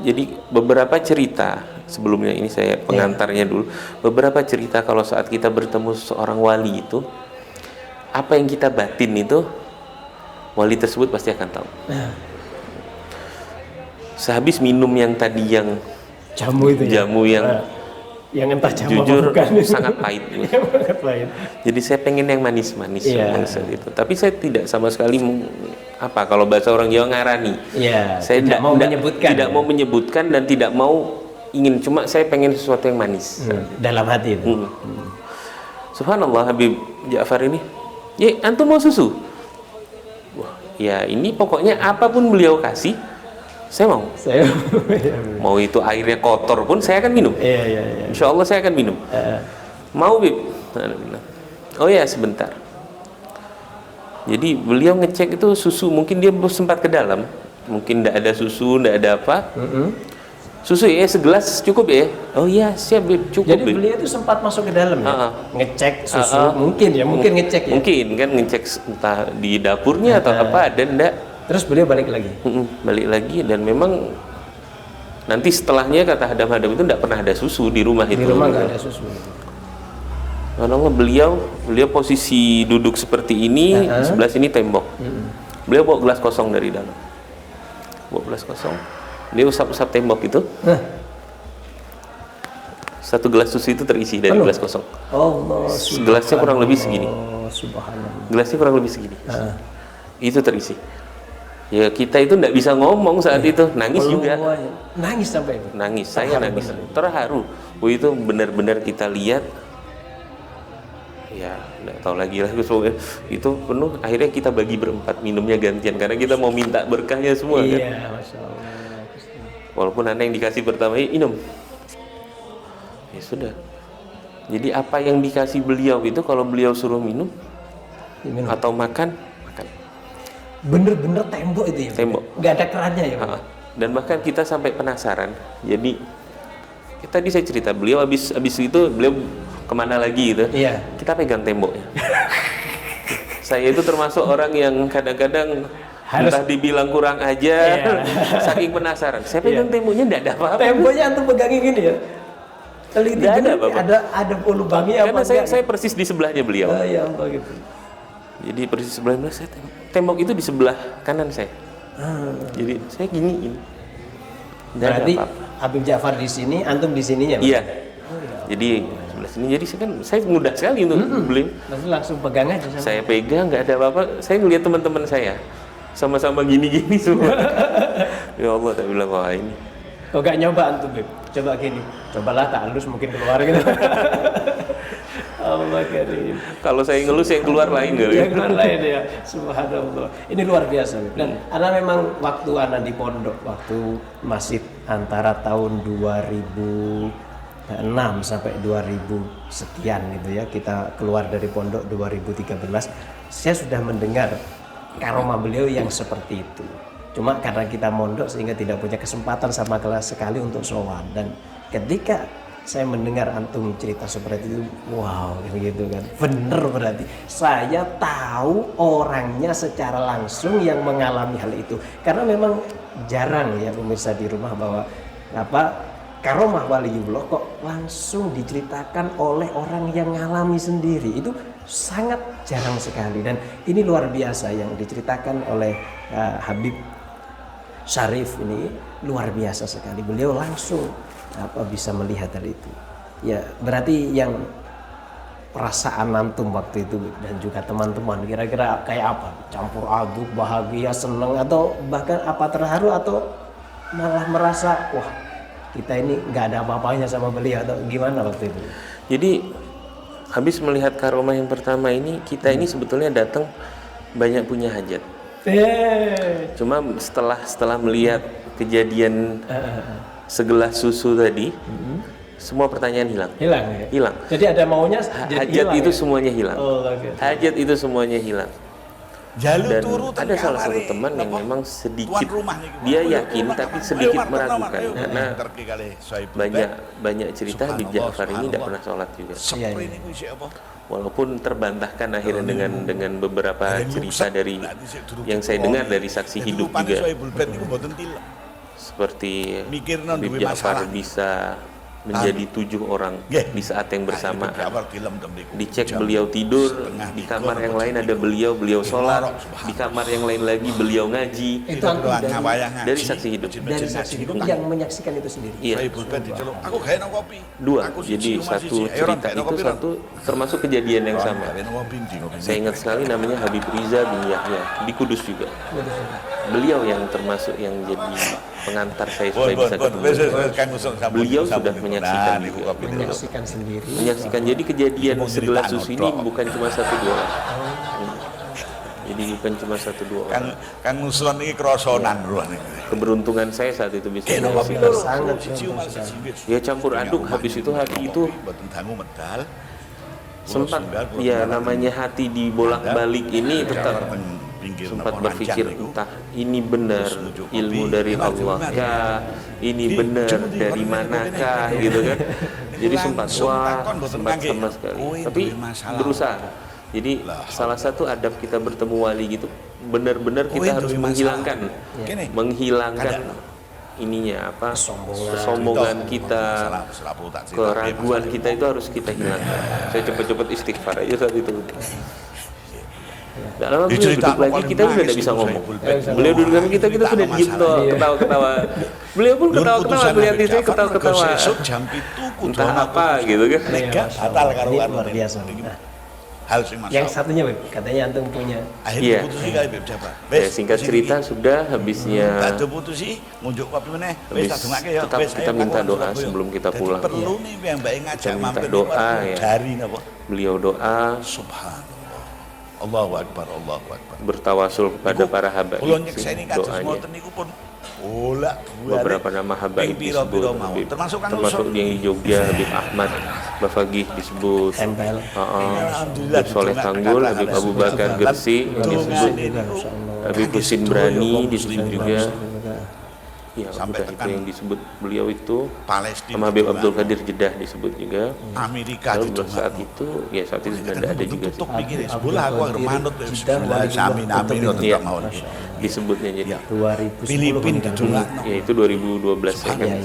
Jadi beberapa cerita sebelumnya ini saya pengantarnya dulu. Beberapa cerita kalau saat kita bertemu seorang wali itu, apa yang kita batin itu wali tersebut pasti akan tahu. Sehabis minum yang tadi yang jamu itu jamu yang entah jamu jujur bukan, sangat pahit. sangat pahit. Jadi saya pengen yang manis-manis itu. Tapi saya tidak sama sekali kalau bahasa orang Jawa ngarani. Saya tidak mau menyebutkan dan tidak mau ingin, cuma saya pengen sesuatu yang manis dalam hati itu. Subhanallah, Habib Ja'far ini, antum mau susu? Wah, ya ini pokoknya apapun beliau kasih, saya mau. Mau itu airnya kotor pun saya akan minum. Insya Allah saya akan minum. Mau, Bib? Oh ya, sebentar. Jadi beliau ngecek itu susu, mungkin dia sempat ke dalam, mungkin tidak ada susu, tidak ada apa. Susu ya segelas cukup ya? Oh iya, siap, Bib, cukup. Jadi Bib. beliau itu sempat masuk ke dalam ya? Ngecek susu, mungkin ngecek ya? Mungkin kan ngecek entah di dapurnya atau apa, dan enggak. Terus beliau balik lagi? Balik lagi, dan memang nanti setelahnya kata Hadam-Hadam itu tidak pernah ada susu di rumah itu. Di rumah nggak ada susu. Karena beliau posisi duduk seperti ini, sebelah sini tembok. Beliau bawa gelas kosong dari dalam. Bawa gelas kosong, dia usap-usap tembok itu. Satu gelas susu itu terisi dari gelas kosong. Gelasnya kurang lebih segini. Gelasnya kurang lebih segini. Itu terisi. Ya kita itu tidak bisa ngomong saat itu, nangis juga. Nangis sampai itu? Nangis, saya nangis. Terharu. Itu benar-benar kita lihat. Ya, nggak tahu lagi lah itu penuh. Akhirnya kita bagi berempat, minumnya gantian karena kita mau minta berkahnya semua kan. Masya Allah. Walaupun anak yang dikasih pertama minum, ya sudah. Jadi apa yang dikasih beliau itu kalau beliau suruh minum atau makan. Bener-bener tembok itu ya? Tembok. Nggak ada kerannya ya? Dan bahkan kita sampai penasaran. Jadi tadi saya cerita beliau habis itu beliau kemana lagi gitu. Kita pegang temboknya. Saya itu termasuk orang yang kadang-kadang entah dibilang kurang aja, saking penasaran. Saya pegang temboknya tidak ada apa-apa. Temboknya antum pegangin gini ya? Teliti ada lubangnya apa? Karena saya persis di sebelahnya beliau. Ya Allah gitu. Jadi persis sebelah beliau, saya tembok itu di sebelah kanan saya. Jadi saya giniin. Berarti Habib Ja'far di sini, antum di sininya? Iya. Jadi sebelah sini. Jadi saya mudah sekali untuk beli. Langsung pegang aja. Saya pegang, nggak ada apa-apa. Saya ngelihat teman-teman saya sama-sama gini-gini semua. Ya Allah, saya bilang wah ini. Kok nggak nyoba antum, Bib? Coba gini. Cobalah ta'alus mungkin keluar gitu. Allah karim. Kalau saya ngelus yang keluar lain kali. Yang keluar lain ya. Subhanallah. Ini luar biasa. Dan karena memang waktu anak di pondok, waktu masih antara tahun 2006 sampai 2000 sekian gitu ya, kita keluar dari pondok 2013, saya sudah mendengar karomah beliau yang seperti itu. Cuma karena kita mondok sehingga tidak punya kesempatan sama sekali untuk sowan. Dan ketika saya mendengar antum cerita seperti itu, wow, gitu kan, bener berarti saya tahu orangnya secara langsung yang mengalami hal itu. Karena memang jarang ya pemirsa di rumah bahwa karomah waliullah kok langsung diceritakan oleh orang yang ngalami sendiri. Itu sangat jarang sekali, dan ini luar biasa yang diceritakan oleh Habib Syarif ini luar biasa sekali. Beliau langsung bisa melihat hal itu. Ya, berarti yang perasaan antum waktu itu dan juga teman-teman kira-kira kayak apa? Campur aduk, bahagia, senang, atau bahkan apa terharu, atau malah merasa wah kita ini nggak ada apa-apanya sama beliau, atau gimana waktu itu? Jadi habis melihat karomah yang pertama ini, kita ini sebetulnya datang banyak punya hajat. Cuma setelah melihat kejadian segelas susu tadi, semua pertanyaan hilang. Jadi ada maunya hajat itu semuanya hilang. Hajat itu semuanya hilang. Dan ada salah satu teman yang memang sedikit dia yakin tapi sedikit meragukan, karena banyak cerita Habib Ja'far ini tidak pernah sholat juga. Walaupun terbantahkan akhirnya dengan beberapa cerita dari yang saya dengar dari saksi hidup juga. seperti Mikirno Habib duwe Ja'far masalah. bisa menjadi 7 orang Nggih. di saat yang bersamaan. Ja'far dilem tem niku. Dicek Jam beliau tidur, setengah di tiga, kamar yang lain jam ada tiga. beliau sholat, Lorok, di kamar yang lain lagi beliau ngaji. Itu antum dari saksi hidup. dari saksi hidup yang menyaksikan itu sendiri. Iya. Saya bulpen diceluk. Aku gawe kopi. 2, Aku jadi siji, rumah satu siji. Ayo, Ron, cerita gawe itu kopi, Ron. satu termasuk kejadian yang sama. Gawe kopi, ndi kopi. Saya ingat sekali namanya Habib Riza bin Yahya di Kudus juga. Beliau yang termasuk yang jadi pengantar saya supaya bisa ketemu. Beliau sudah menyaksikan juga. Menyaksikan sendiri. Menyaksikan, jadi kejadian segelas susu ini bukan cuma 1-2 orang. Jadi bukan cuma 1-2 orang. Kang Nusron ini kerosonan ruan ini. Keberuntungan saya saat itu bisa Kopi menyaksikan. loro. Sangat Siji umar siji wis. Ya campur aduk, habis itu hati itu Mboten dangu medal. sempat ya namanya hati dibolak-balik ini tetap sempat berpikir entah ini benar ilmu dari Allah kah, ini benar dari manakah gitu kan. Jadi sempat sempat sama sekali, tapi berusaha. Jadi salah satu adab kita bertemu wali gitu, benar-benar kita harus menghilangkan ininya apa, kesombongan kita, keraguan kita itu harus kita hilangkan. Saya cepet-cepet istighfar aja saat itu. Tidak lama beliau duduk lagi, kita sudah tidak bisa ngomong. Beliau duduk lagi, kita sudah diem tuh, ketawa-ketawa. Beliau pun ketawa-ketawa, melihat saya ketawa-ketawa. Entah apa gitu kan. Batal karo Ini anu. luar biasa. Hal sing Yang masalah. satunya Beb, katanya antum punya. Iya. Akhirnya putusi kae Beb Ja'far. Ya, singkat cerita sudah habisnya. Batu putusi ngunjuk kopi meneh. Wis tak dongake ya. Tetap kita minta doa sebelum kita pulang. Perlu nih yang mbak ngajak Kita minta mampir doa ya. Dari napa? Beliau doa Subhanallah. Allahu akbar, Allahu akbar. bertawasul kepada para habaib. Kula nyekseni kados Doanya ngoten niku pun bola beberapa nama habaib disebut Habib, termasuk yang di Jogja Habib Ahmad Bafagih disebut, Tempel. Habib Soleh Tanggul, Habib Abu Bakar Gersi disebut, Habib Husin Brani disebut juga. Ya, Sampai udah itu tekan yang disebut beliau itu. Palestina. Sama Habib Abdul Qadir Jeddah disebut juga. Amerika Lalu juga saat itu sudah tidak ada juga sih. tutup mikir sebelah aku agar manut sami nami Iya, tetap mau. disebutnya jadi. 2010 Filipin juga. Ya itu 2012 saya kan.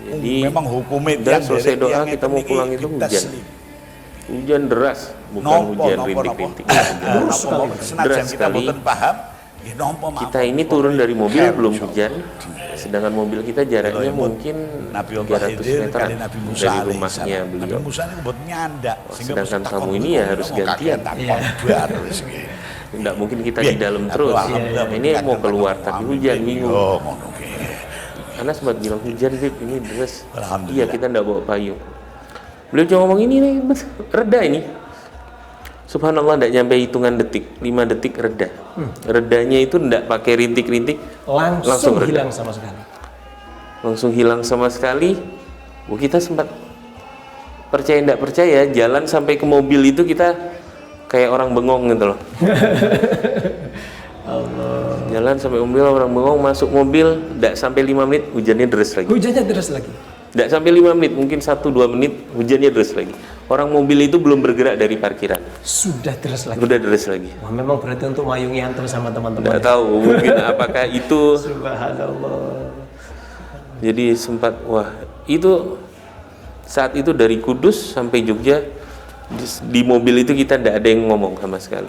Jadi Memang hukumnya udah selesai doa kita mau pulang itu hujan deras, bukan hujan rintik-rintik. Deras sekali. Kita ini turun dari mobil belum hujan, sedangkan mobil kita jaraknya mungkin 300 meteran dari rumahnya beliau. Sedangkan tamu ini ya harus gantian. Tidak mungkin kita di dalam terus. Ini mau keluar tapi hujan, bingung. Karena sempat bilang hujan, Bib, ini deras. Iya, kita tidak bawa payung. Beliau cuma ngomong ini nih, reda ini. Subhanallah, tidak nyampe hitungan detik, 5 detik reda. Redanya itu tidak pakai rintik-rintik, langsung reda. hilang sama sekali. Langsung hilang sama sekali. Kita sempat percaya tidak percaya, jalan sampai ke mobil itu kita kayak orang bengong gitu loh. Allah. Jalan sampai mobil orang bengong, masuk mobil, tidak sampai 5 menit hujannya deras lagi. Hujannya deras lagi. Tidak sampai 5 menit, mungkin 1-2 menit hujannya deras lagi. Orang mobil itu belum bergerak dari parkiran. Sudah deras lagi. Sudah deras lagi. Wah, memang berarti untuk mayungi antum sama teman-teman. Tidak tahu mungkin apakah itu. Subhanallah. Jadi sempat itu saat itu dari Kudus sampai Jogja di mobil itu kita tidak ada yang ngomong sama sekali.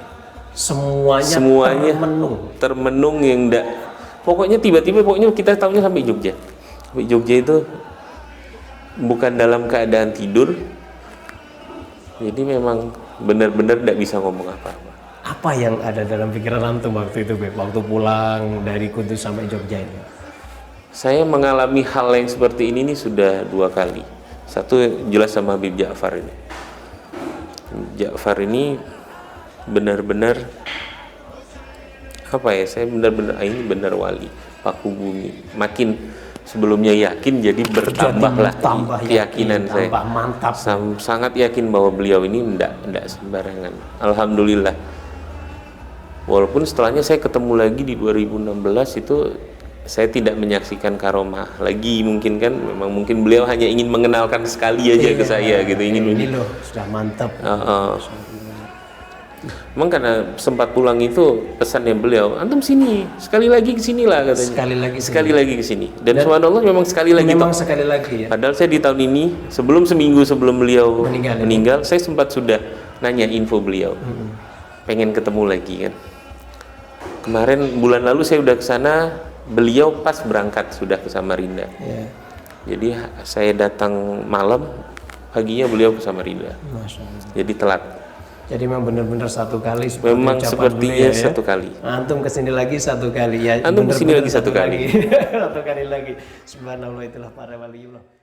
Semuanya termenung yang enggak. Pokoknya tiba-tiba kita tahunya sampai Jogja. Sampai Jogja itu bukan dalam keadaan tidur. Jadi memang benar-benar tidak bisa ngomong apa-apa. Apa yang ada dalam pikiran antum waktu itu, Beb? Waktu pulang dari Kudus sampai Jogja ini? Saya mengalami hal yang seperti ini sudah 2 kali. Satu jelas sama Habib Ja'far ini. Ja'far ini benar-benar saya benar-benar ini benar wali, paku bumi. Makin sebelumnya yakin jadi bertambahlah keyakinan saya. Mantap. Sangat yakin bahwa beliau ini tidak sembarangan. Alhamdulillah. Walaupun setelahnya saya ketemu lagi di 2016 itu saya tidak menyaksikan karomah lagi, mungkin kan memang mungkin beliau hanya ingin mengenalkan sekali aja ke saya gitu, ingin ini loh sudah mantap. Memang karena sempat pulang itu pesannya beliau, antum sini, sekali lagi ke sini lah katanya. Sekali lagi ke sini. Dan subhanallah memang sekali lagi. Memang sekali lagi ya. Padahal saya di tahun ini seminggu sebelum beliau meninggal, saya sempat sudah nanya info beliau. Pengen ketemu lagi kan. Kemarin bulan lalu saya udah ke sana, beliau pas berangkat sudah ke Samarinda. Ya. Jadi saya datang malam, paginya beliau ke Samarinda. Masya Allah. Jadi telat. Jadi memang benar-benar satu kali. Memang sepertinya satu kali. Antum kesini lagi satu kali ya. Antum kesini lagi satu kali. Satu kali lagi. Subhanallah, itulah para waliullah.